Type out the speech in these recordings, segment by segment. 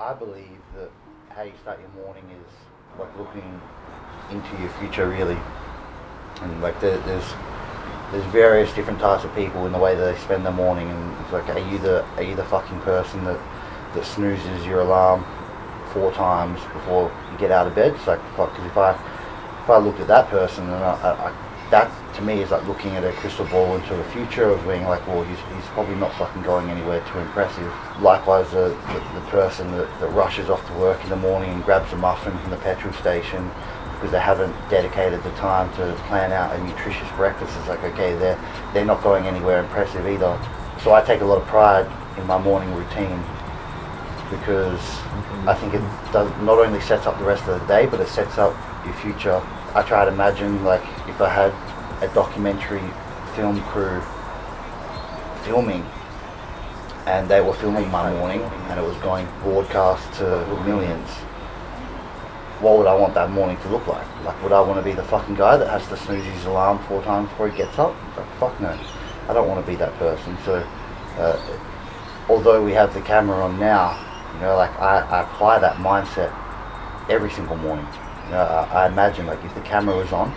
I believe that how you start your morning is like looking into your future, really. And like there's various different types of people in the way that they spend their morning, and it's like, are you the fucking person that snoozes your alarm 4 times before you get out of bed? It's like, fuck, because if I looked at that person, and that to me is like looking at a crystal ball into the future of being like, well, he's probably not fucking going anywhere too impressive. Likewise, the person that rushes off to work in the morning and grabs a muffin from the petrol station because they haven't dedicated the time to plan out a nutritious breakfast. It's like, okay, they're not going anywhere impressive either. So I take a lot of pride in my morning routine, because I think it does not only sets up the rest of the day, but it sets up your future. I try to imagine, like, if I had a documentary film crew filming, and they were filming my morning, and it was going broadcast to millions, what would I want that morning to look like? Like, would I want to be the fucking guy that has to snooze his alarm 4 times before he gets up? Like, fuck no. I don't want to be that person. So, although we have the camera on now, you know, like, I apply that mindset every single morning. You know, I imagine, like, if the camera was on,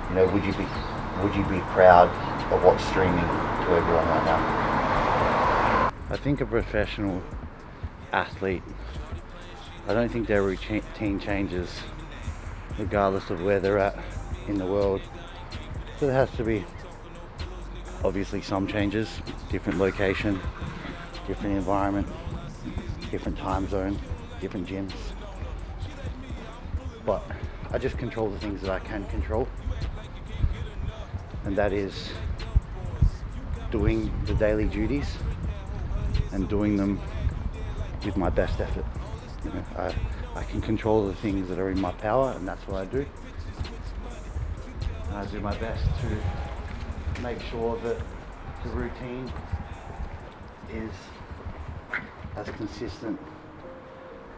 you know, would you be proud of what's streaming to everyone right now? I think a professional athlete, I don't think their routine changes regardless of where they're at in the world. So there has to be obviously some changes, different location, different environment, different time zone, different gyms. But I just control the things that I can control, and that is doing the daily duties and doing them with my best effort. You know, I can control the things that are in my power, and that's what I do. And I do my best to make sure that the routine is as consistent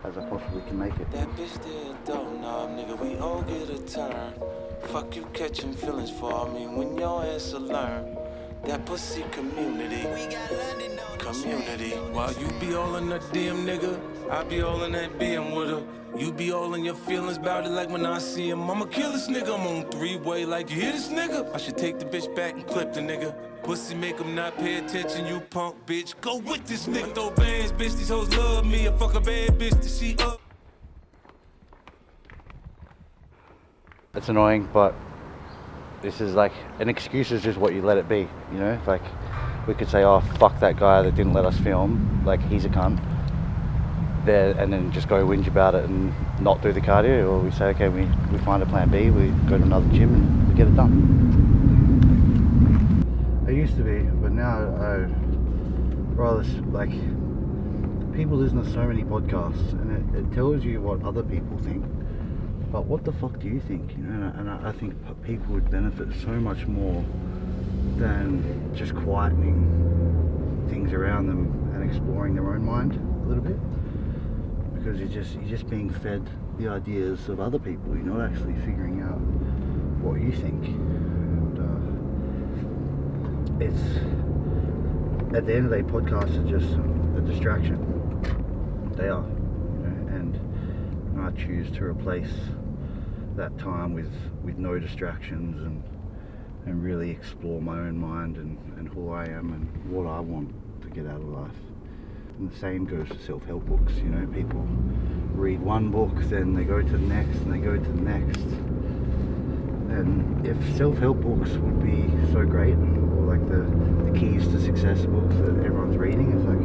as I possibly can make it. That bitch there don't know, nigga, we all get a turn. Fuck you catching feelings for me when your ass will learn. That pussy community, community. While you be all in that damn nigga, I be all in that BM with her. You be all in your feelings about it like when I see him. I'ma kill this nigga, I'm on 3-way like you hear this nigga. I should take the bitch back and clip the nigga. Pussy make him not pay attention, you punk bitch. Go with this nigga. Throw bands, bitch, these hoes love me. I fuck a bad bitch till she up. It's annoying, but this is like, an excuse is just what you let it be, you know? Like, we could say, oh, fuck that guy that didn't let us film, like, he's a cunt. There, and then just go whinge about it and not do the cardio, or we say, okay, we find a plan B, we go to another gym and we get it done. I used to be, but now I rather, like, people listen to so many podcasts, and it tells you what other people think, but what the fuck do you think, you know? And I think people would benefit so much more than just quietening things around them and exploring their own mind a little bit. Because you're just being fed the ideas of other people. You're not actually figuring out what you think. And it's, at the end of the day, podcasts are just a distraction. They are, you know, and I choose to replace that time with no distractions and really explore my own mind and who I am and what I want to get out of life. And the same goes to self-help books. You know, people read one book, then they go to the next, and they go to the next. And if self-help books would be so great, or like the keys to success books that everyone's reading, it's like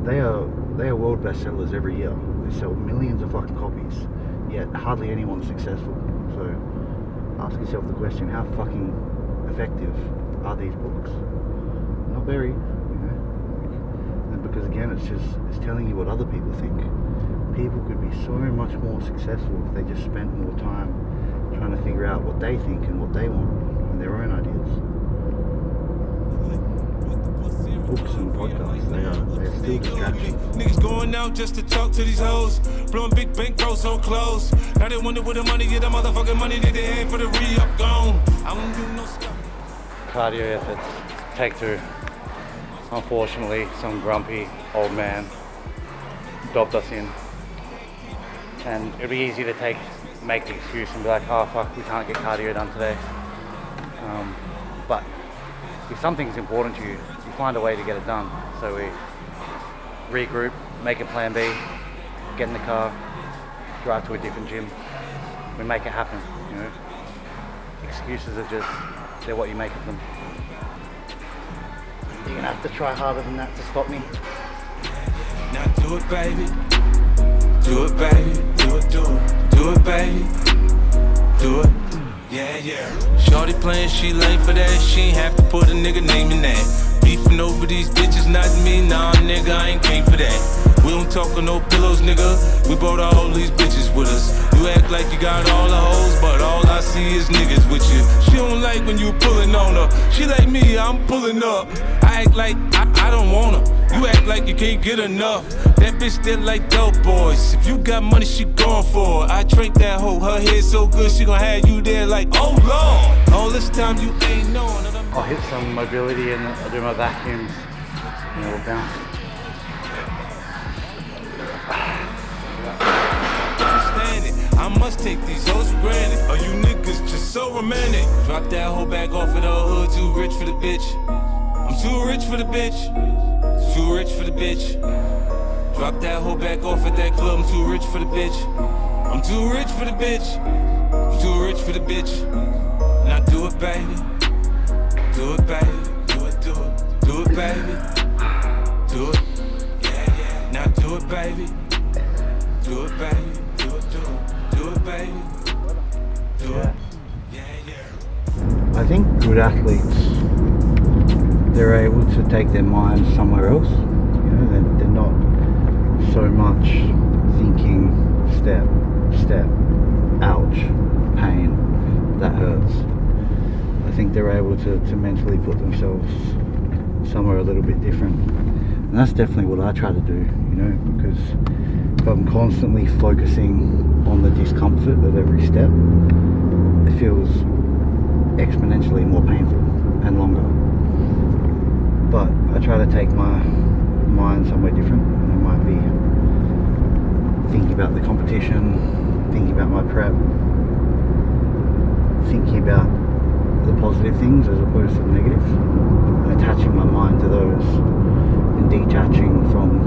they are world bestsellers every year. They sell millions of fucking copies, yet hardly anyone's successful. So ask yourself the question: how fucking effective are these books? Not very. Because again, it's telling you what other people think. People could be so much more successful if they just spent more time trying to figure out what they think and what they want and their own ideas. Books and podcasts, they're still distractions. Niggas going out just to talk to these hoes, blowing big bank rolls on clothes. Now they wonder where the money get, the motherfucking money that they had for the re-up gone. I don't do no stuff. Cardio efforts, take 2. Unfortunately, some grumpy old man dobbed us in. And it'd be easy to make the excuse and be like, oh fuck, we can't get cardio done today. But if something's important to you, you find a way to get it done. So we regroup, make a plan B, get in the car, drive to a different gym. We make it happen, you know. Excuses are just, they're what you make of them. You're gonna have to try harder than that to stop me. Now do it, baby. Do it, baby. Do it, do it. Do it, baby. Do it. Yeah, yeah. Shorty playing, she lame for that. She ain't have to put a nigga name in that. Beefing over these bitches, not me. Nah, nigga, I ain't came for that. We don't talk on no pillows, nigga. We brought all these bitches with us. You act like you got all the hoes, but all I see is niggas with you. She don't like when you pulling on her. She like me, I'm pulling up. I act like I don't want her. You act like you can't get enough. That bitch that like dope boys. If you got money, she going for it. I drink that hoe, her head so good, she gon' have you there like, oh Lord. All this time you ain't knowing. I'll hit some mobility and I'll do my vacuums and it'll bounce. I must take these hoes for granted. Are you niggas just so romantic? Drop that hoe back off of the hood, too rich for the bitch. I'm too rich for the bitch. Too rich for the bitch. Drop that hoe back off at that club, I'm too rich for the bitch. I'm too rich for the bitch. I'm too rich for the bitch. Now do it, baby. Do it, baby. Do it, do it. Do it, baby. Do it. Yeah, yeah. Now do it, baby. Do it, baby. Do it, do it. Do it, baby. Do it. Yeah, yeah. I think good athletes, they're able to take their minds somewhere else. You know, they're not so much thinking step, ouch, pain, that hurts. I think they're able to mentally put themselves somewhere a little bit different. And that's definitely what I try to do, you know, because if I'm constantly focusing on the discomfort of every step, it feels exponentially more painful and longer. But I try to take my mind somewhere different, and it might be thinking about the competition, thinking about my prep, thinking about the positive things as opposed to the negative, and attaching my mind to those and detaching from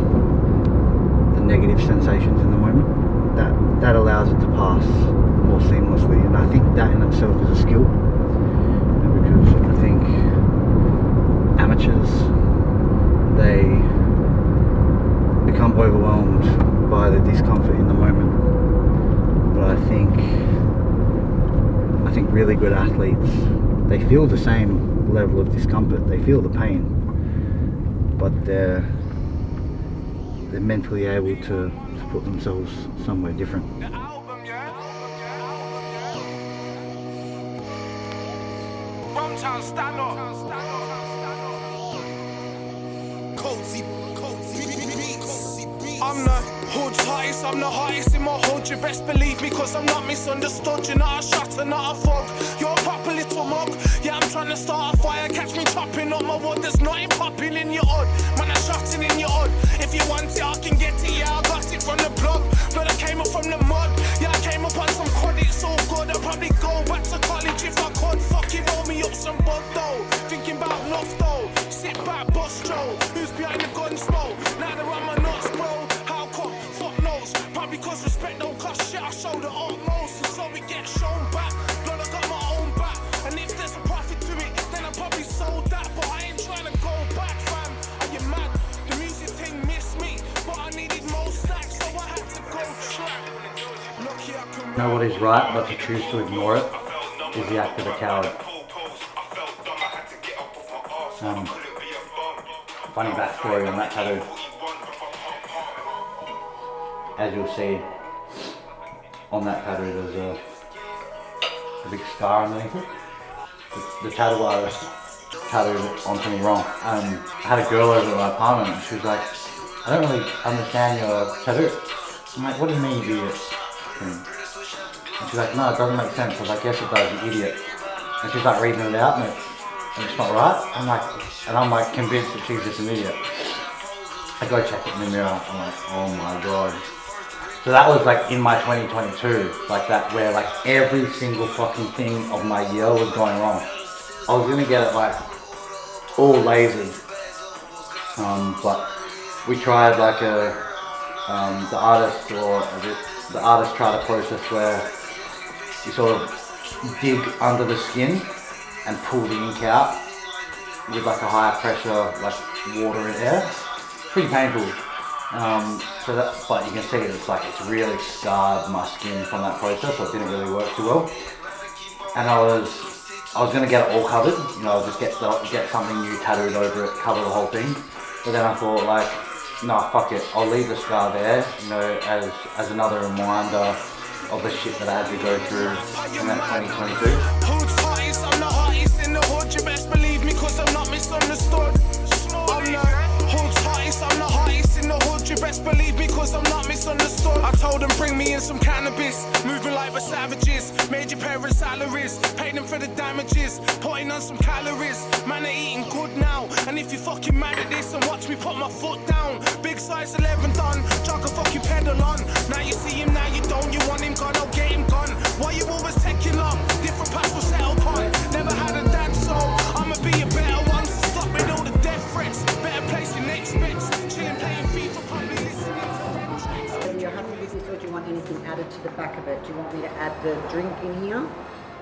the negative sensations in the moment. That allows it to pass more seamlessly, and I think that in itself is a skill, because I think amateurs, they become overwhelmed by the discomfort in the moment. But I think really good athletes, they feel the same level of discomfort, they feel the pain, but they're mentally able to put themselves somewhere different. I'm the hood's hottest, I'm the hottest in my hood, you best believe me, cause I'm not misunderstood. You're not a shatter, not a fog, you're a proper little mug. Yeah, I'm trying to start a fire, catch me chopping on my wood. There's nothing popping in your hood, man, I'm shotting in your hood. If you want it, I can get it, yeah, I got it from the block. But I came up from the mud, yeah, I came up on some crud, it's so good. I'd probably go back to college if I could. Fucking roll me up some bud though, thinking about enough though. Sit back, bust Joe, who's behind the gun smoke? Now they're on my nuts, bro. How come? Fuck knows. Probably cause respect don't cost shit. I show the utmost, and so it gets shown back. Blood, I got my own back, and if there's a profit to it, then I probably sold that. But I ain't trying to go back, fam. Are you mad? The music thing missed me, but I needed more stacks, so I had to go track. Lucky I can Know what is right, but to choose to ignore it is the act of a coward. Funny backstory on that tattoo. As you'll see on that tattoo, there's a big scar underneath it. The tattoo artist tattooed it onto me wrong. I had a girl over at my apartment and she was like, I don't really understand your tattoo. I'm like, what do you mean, you idiot? And she's like, no, it doesn't make sense. I was like, yes it does, you idiot. And she's like reading it out and it's not right. I'm like convinced that she's just an idiot. I go check it in the mirror, I'm like, oh my god. So that was like in my 2022, like that where like every single fucking thing of my year was going wrong. I was gonna get it like all lazy, but we tried like the artist tried a process where you sort of dig under the skin and pull the ink out with like a higher pressure, like water and air. Pretty painful. So that, but you can see it's like it's really scarred my skin from that process, so it didn't really work too well. And I was gonna get it all covered, you know, just get something new tattooed over it, cover the whole thing. But then I thought like, no, fuck it, I'll leave the scar there, you know, as another reminder of the shit that I had to go through in that 2022. Hood's hottest, I'm the hottest in the hood. You best believe me, cause I'm not misunderstood. I'm the hood's hottest, I'm the hottest in the hood. You best believe me, cause I'm not misunderstood. I told them bring me in some cannabis, moving like we're savages. Made your parents' salaries, paid them for the damages, putting on some calories. Man, they're eating good now. And if you fucking mad at this and watch me put my foot down, big size 11 done, jog a fucking pedal on. Now you see him, now you don't. You want him gone, I'll get him gone. Why you always taking long? Different paths will settle upon. Never had a dad, so I'ma be a better one. Stop with all the death threats. Better place your next bets. Chilling, playing FIFA, probably listening to them. So you're happy with this, or do you want anything added to the back of it? Do you want me to add the drink in here?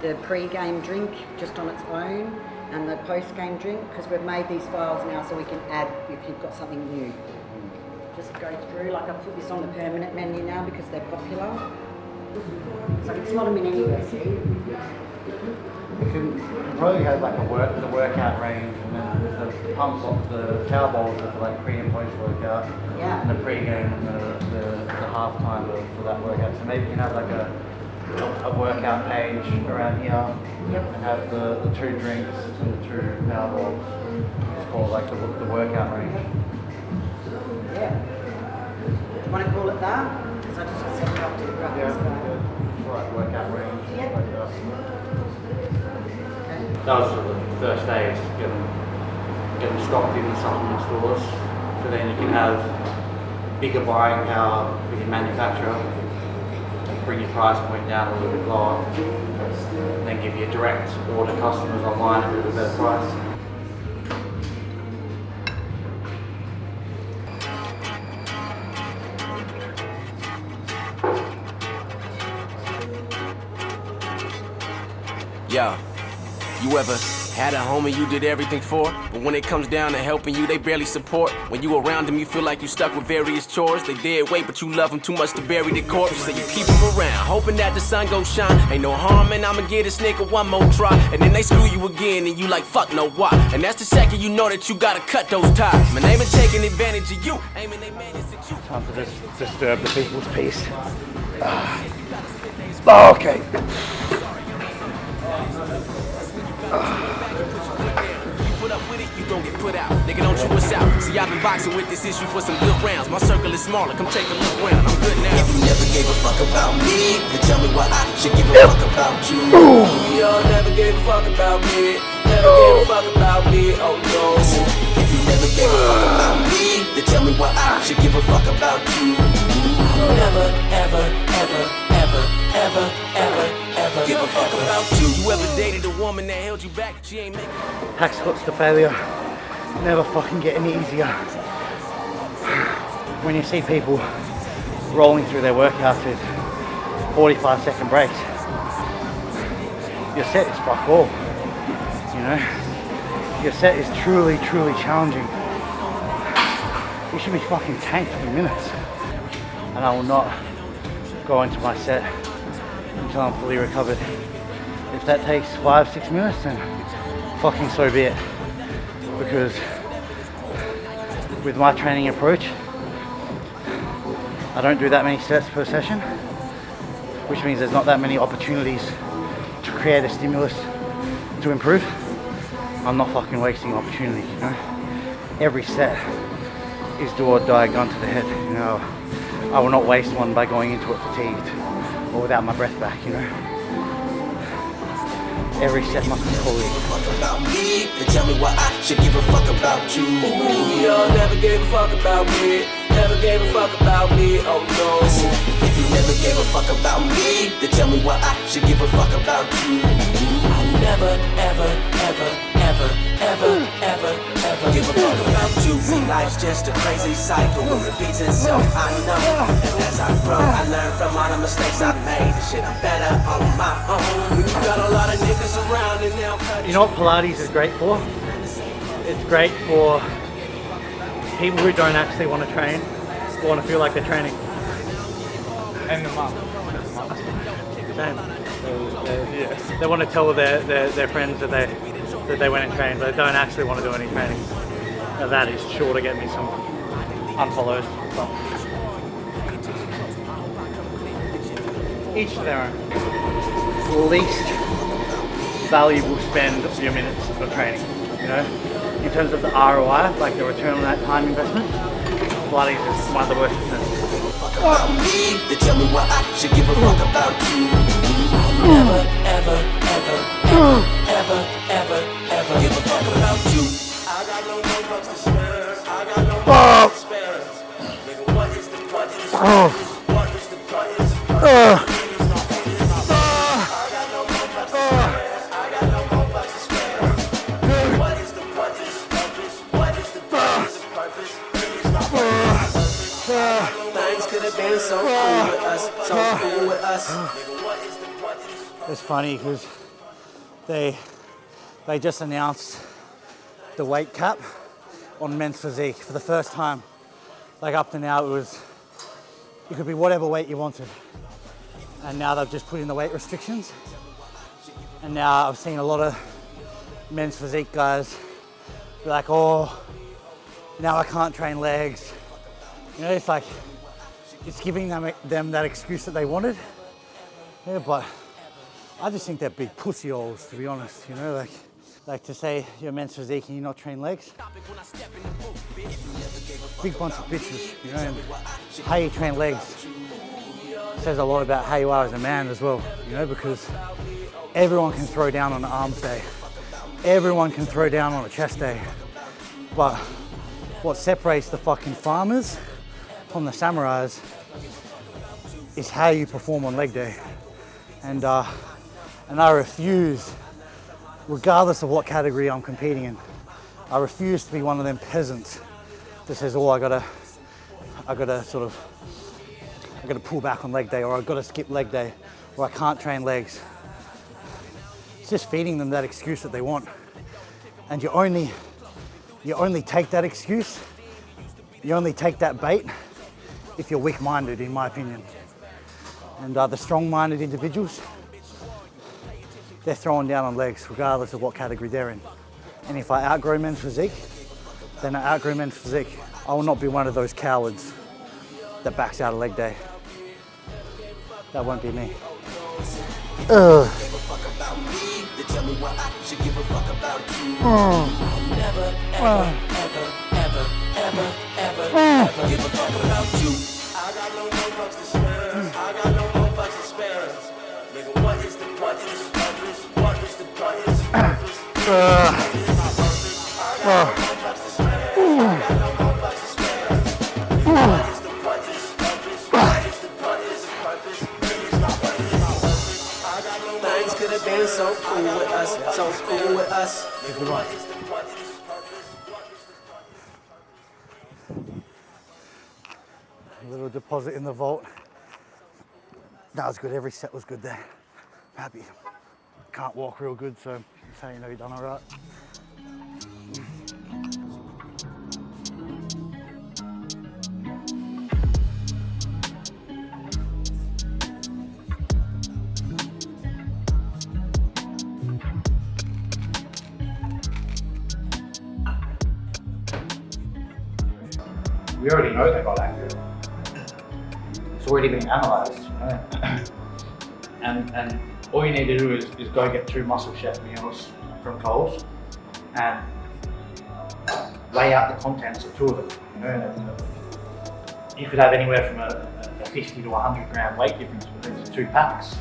The pre-game drink just on its own, and the post-game drink? Because we've made these files now so we can add if you've got something new. Just go through, like I put this on the permanent menu now because they're popular. So I can slot them in anywhere, see? You can probably have like the workout range, and then the pumps off the towel bowls are for like pre and post workout, Yeah. and the pre-game and the half time for that workout. So maybe you can have like a workout page around here, and have the 2 drinks and the 2 towel bowls. It's called like the workout range. Yeah. Do you want to call it that? Because I just set it up to the graphics guy. Right, workout range. Yeah. Like that. Okay. That was sort of the first day, is get them stocked in the supplement stores. So then you can have bigger buying power with your manufacturer, bring your price point down a little bit lower, and then give your direct order customers online a bit of a better price. Yo, you ever had a homie you did everything for, but when it comes down to helping you, they barely support? When you around them, you feel like you stuck with various chores. They dead weight, but you love them too much to bury the corpse. So you keep them around, hoping that the sun gon' shine. Ain't no harm, and I'ma get this nigga one more try. And then they screw you again, and you like, fuck no, why? And that's the second you know that you gotta cut those ties. Man, they been taking advantage of you, aiming they madness at you. Time to just disturb the people's peace. Okay. Put up with it, you gon' get put out. Nigga, don't chew us out. See, I've been boxing with this issue for some good rounds. My circle is smaller, come take a look round. I'm good now. If you never gave a fuck about me, then tell me why I should give a fuck about you. Y'all never gave a fuck about me. Never gave a fuck about me, oh no. Listen, if you never gave a fuck about me, then tell me why I should give a fuck about you. Never, ever, ever, ever, ever, ever, ever give a fuck about you. You ever dated a woman that held you back? She ain't making. Hack squats to failure. Never fucking get any easier. When you see people rolling through their workouts with 45-second breaks, your set is fuck all. You know? Your set is truly, truly challenging. You should be fucking tanked for minutes. And I will not go into my set until I'm fully recovered. If that takes 5-6 minutes, then fucking so be it. Because with my training approach, I don't do that many sets per session, which means there's not that many opportunities to create a stimulus to improve. I'm not fucking wasting opportunity, you know? Every set is do or die, gun to the head, you know? I will not waste one by going into it fatigued or without my breath back, you know? every step must be fully. Fuck about me, then tell me why I should give a fuck about you. Y'all never gave a fuck about me, never gave a fuck about me, oh no. Listen, if you never gave a fuck about me, then tell me why I should give a fuck about you. I never, ever, ever, ever, ever, ever, ever give a fuck about you. See, life's just a crazy cycle, it repeats itself, I know. And as I grow, I learn from all the mistakes I made. The shit, I'm better on my own. You got a lot of niggas around and they'll cut You know what Pilates is great for? It's great for people who don't actually want to train, but want to feel like they're training. And the mum. Same. They want to tell their friends that they went and trained, but they don't actually want to do any training. Now that is sure to get me some unfollows. But each to their own. Least valuable spend of your minutes of training, you know? In terms of the ROI, like the return on that time investment, Pilates is one of the worst businesses. fuck about me, then tell me why I should give a fuck about you. Never, ever, ever, ever, ever, ever, ever give a fuck about you. I got no more bucks to spare. I got no more bucks to spare. Nigga, what is the what is what is the what is I got no more bucks to spare. I got no more bucks to spare. What is the what is what is the purpose? It is not purpose. Things could have been so cool with us, so cool with us. Nigga, what is the what is It's funny because they just announced the weight cap on men's physique for the first time. Like up to now it could be whatever weight you wanted. And now they've just put in the weight restrictions. And now I've seen a lot of men's physique guys be like, oh, now I can't train legs. You know, it's like, it's giving them that excuse that they wanted. Yeah, but I just think they're big pussy holes, to be honest, you know, like to say you're men's physique and you not train legs. Big bunch of bitches, you know, and how you train legs says a lot about how you are as a man as well, you know, because everyone can throw down on an arms day. Everyone can throw down on a chest day. But what separates the fucking farmers from the samurais is how you perform on leg day. And I refuse, regardless of what category I'm competing in, I refuse to be one of them peasants that says, oh, I gotta pull back on leg day, or I've gotta skip leg day, or I can't train legs. It's just feeding them that excuse that they want. And you only take that excuse, you only take that bait if you're weak-minded, in my opinion. And the strong-minded individuals, they're throwing down on legs regardless of what category they're in. And if I outgrow men's physique, then I outgrow men's physique. I will not be one of those cowards that backs out of leg day. That won't be me. Things could have been so cool with us, so cool with us. A little deposit in the vault. That was good, every set was good there. I'm happy. Can't walk real good, so that's how you know you've done all right. We already know they got accurate. It's already been analysed, you know? and all you need to do is go get 2 muscle chef meals from Coles and weigh out the contents of 2 of them. You know? You could have anywhere from a 50 to 100 gram weight difference between the 2 packs.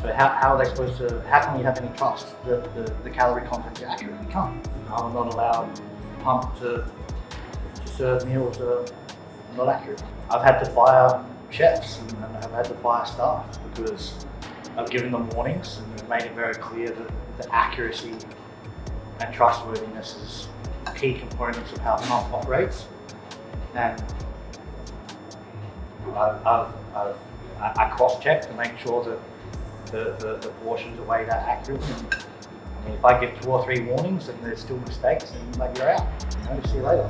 So how are they supposed to, how can you have any trust that the calorie content is accurate? You can't. I'm not allowed pump to serve meals that are not accurate. I've had to fire chefs and I've had to fire staff because I've given them warnings and made it very clear that the accuracy and trustworthiness is key components of how pump operates. And I cross-check to make sure that the portions are weighed out accurately. I mean, if I give 2 or 3 warnings and there's still mistakes, then maybe you're out. You know, see you later.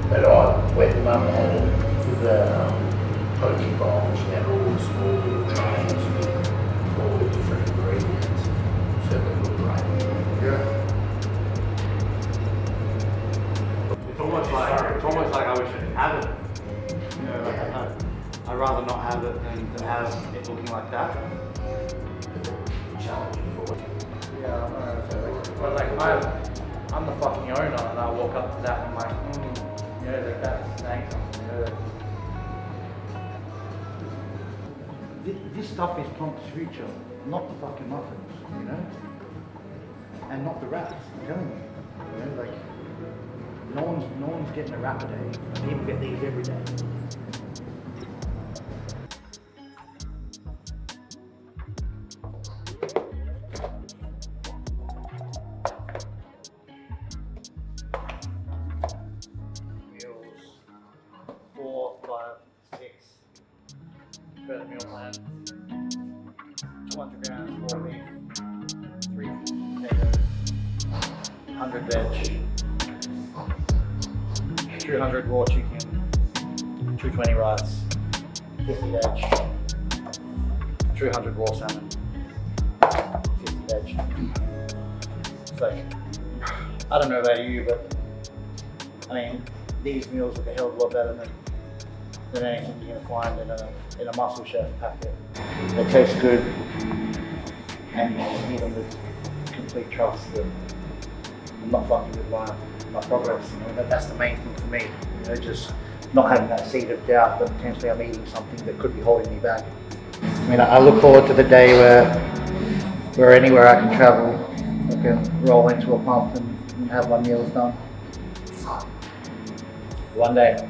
But I went to Mum with the poke bowls, and had all the small little trays with all the different ingredients. So they look great. Yeah. It's almost like I wish I didn't have it. You know, like I'd rather not have it than have it looking like that. Challenging for you. Yeah, I know. But like I'm the fucking owner, and I walk up to that and I'm like, you know, like that's saying something. You know, this stuff is Plump's future, not the fucking muffins, you know, and not the wraps. I'm telling you, you know, like no one's getting a wrap a day. People get these every day. Meals 4, 5, 6 per meal plan. 200 grams raw beef, 350 potatoes, 100 veg, 200 raw chicken, 220 rice, 50 veg, 200 raw salmon, 50 veg. So, I don't know about you, but I mean, these meals look a hell of a lot better than anything you're gonna find in a Muscle Chef packet. They taste good, and you just need them with complete trust that I'm not fucking with my progress. You know, that's the main thing for me. You know, just not having that seed of doubt that potentially I'm eating something that could be holding me back. I mean, I look forward to the day where anywhere I can travel, I can roll into a pump and have my meals done. One day.